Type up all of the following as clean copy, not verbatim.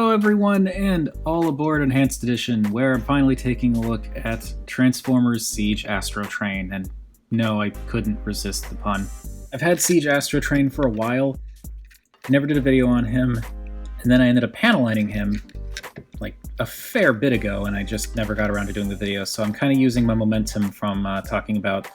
Hello everyone, and all aboard Enhanced Edition, where I'm finally taking a look at Transformers Siege Astrotrain, and no, I couldn't resist the pun. I've had Siege Astrotrain for a while, never did a video on him, and then I ended up panel lining him like a fair bit ago, and I just never got around to doing the video, so I'm kind of using my momentum from talking about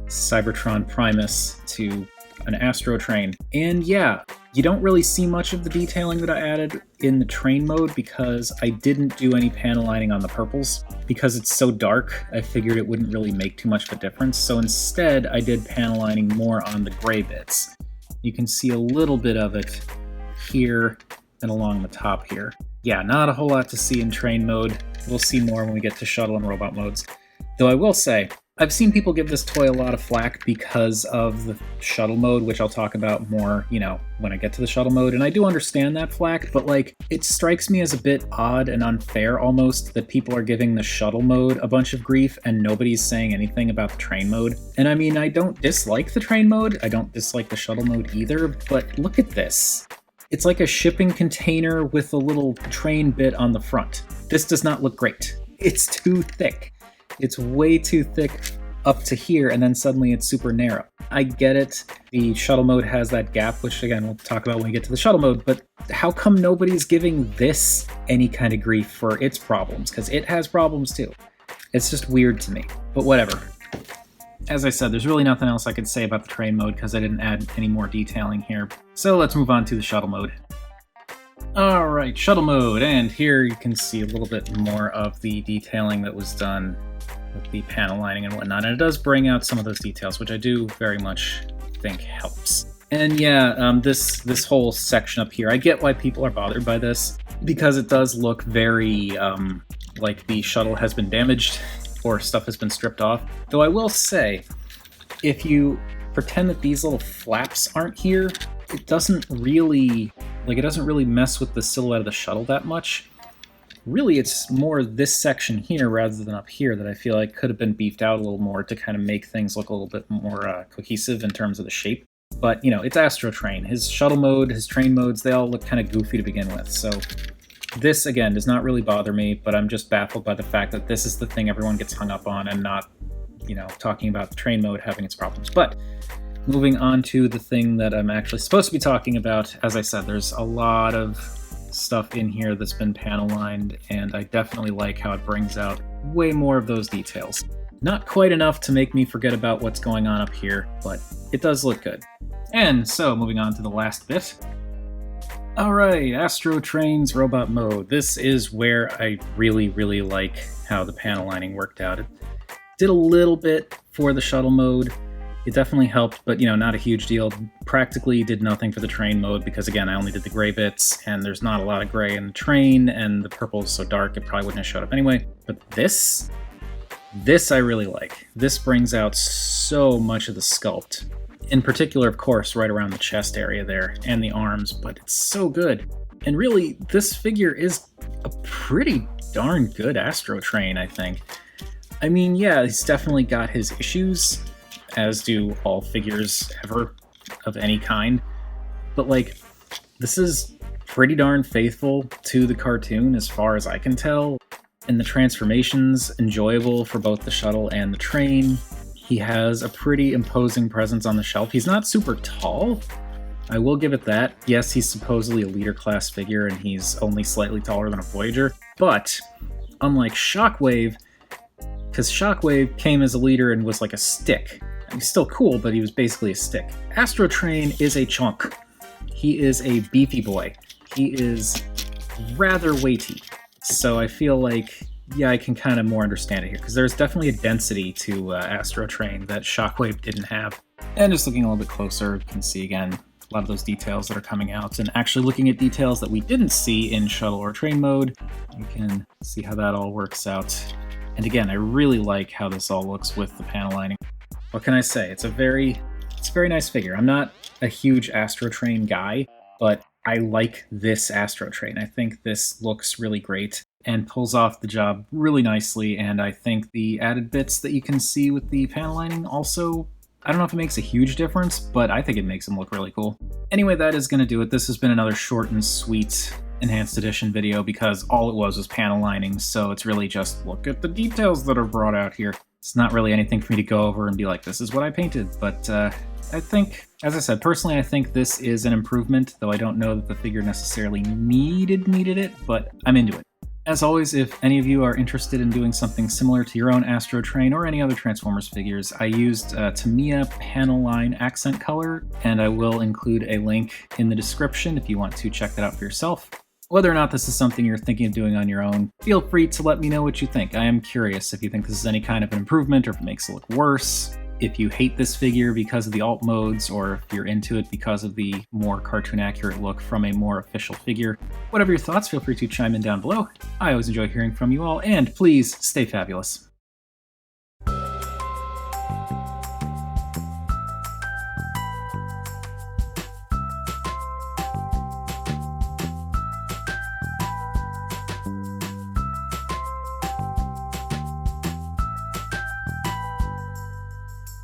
Cybertron Primus to an Astrotrain. And yeah, you don't really see much of the detailing that I added in the train mode because I didn't do any panel lining on the purples. Because it's so dark, I figured it wouldn't really make too much of a difference, so instead I did panel lining more on the gray bits. You can see a little bit of it here and along the top here. Yeah, not a whole lot to see in train mode. We'll see more when we get to shuttle and robot modes. Though I will say, I've seen people give this toy a lot of flack because of the shuttle mode, which I'll talk about more, when I get to the shuttle mode, and I do understand that flack, but it strikes me as a bit odd and unfair almost that people are giving the shuttle mode a bunch of grief and nobody's saying anything about the train mode. And I mean, I don't dislike the train mode, I don't dislike the shuttle mode either, but look at this. It's like a shipping container with a little train bit on the front. This does not look great. It's too thick. It's way too thick up to here, and then suddenly it's super narrow. I get it. The shuttle mode has that gap, which again, we'll talk about when we get to the shuttle mode, but how come nobody's giving this any kind of grief for its problems? Because it has problems too. It's just weird to me, but whatever. As I said, there's really nothing else I could say about the train mode because I didn't add any more detailing here. So let's move on to the shuttle mode. Alright, shuttle mode, and here you can see a little bit more of the detailing that was done with the panel lining and whatnot, and it does bring out some of those details, which I do very much think helps. And yeah, this whole section up here, I get why people are bothered by this, because it does look very like the shuttle has been damaged or stuff has been stripped off. Though I will say, if you pretend that these little flaps aren't here, it doesn't really mess with the silhouette of the shuttle that much. Really, it's more this section here rather than up here that I feel like could have been beefed out a little more to kind of make things look a little bit more cohesive in terms of the shape. But, it's Astrotrain. His shuttle mode, his train modes, they all look kind of goofy to begin with. So this, again, does not really bother me, but I'm just baffled by the fact that this is the thing everyone gets hung up on and not, talking about the train mode having its problems. But moving on to the thing that I'm actually supposed to be talking about, as I said, there's a lot of stuff in here that's been panel lined, and I definitely like how it brings out way more of those details. Not quite enough to make me forget about what's going on up here, but it does look good. And so, moving on to the last bit. Alright, Astrotrain's robot mode. This is where I really, really like how the panel lining worked out. It did a little bit for the shuttle mode. It definitely helped, but not a huge deal. Practically did nothing for the train mode because, again, I only did the gray bits, and there's not a lot of gray in the train, and the purple is so dark it probably wouldn't have showed up anyway. But this I really like. This brings out so much of the sculpt. In particular, of course, right around the chest area there, and the arms, but it's so good. And really, this figure is a pretty darn good Astrotrain, I think. I mean, yeah, he's definitely got his issues, as do all figures ever of any kind. But this is pretty darn faithful to the cartoon as far as I can tell. And the transformation's enjoyable for both the shuttle and the train. He has a pretty imposing presence on the shelf. He's not super tall, I will give it that. Yes, he's supposedly a leader class figure and he's only slightly taller than a Voyager. But unlike Shockwave, because Shockwave came as a leader and was like a stick. He's still cool, but he was basically a stick. Astrotrain is a chunk. He is a beefy boy. He is rather weighty. So I feel like, yeah, I can kind of more understand it here, because there's definitely a density to Astrotrain that Shockwave didn't have. And just looking a little bit closer, you can see again a lot of those details that are coming out, and actually looking at details that we didn't see in shuttle or train mode, you can see how that all works out. And again, I really like how this all looks with the panel lining. What can I say? It's a very nice figure. I'm not a huge Astrotrain guy, but I like this Astrotrain. I think this looks really great and pulls off the job really nicely, and I think the added bits that you can see with the panel lining also, I don't know if it makes a huge difference, but I think it makes them look really cool. Anyway, that is going to do it. This has been another short and sweet enhanced edition video because all it was panel lining, so it's really just look at the details that are brought out here. It's not really anything for me to go over and be like, this is what I painted, but I think, as I said, personally I think this is an improvement, though I don't know that the figure necessarily needed it, but I'm into it. As always, if any of you are interested in doing something similar to your own Astrotrain or any other Transformers figures, I used Tamiya panel line accent color, and I will include a link in the description if you want to check that out for yourself. Whether or not this is something you're thinking of doing on your own, feel free to let me know what you think. I am curious if you think this is any kind of an improvement or if it makes it look worse. If you hate this figure because of the alt modes, or if you're into it because of the more cartoon accurate look from a more official figure. Whatever your thoughts, feel free to chime in down below. I always enjoy hearing from you all, and please stay fabulous.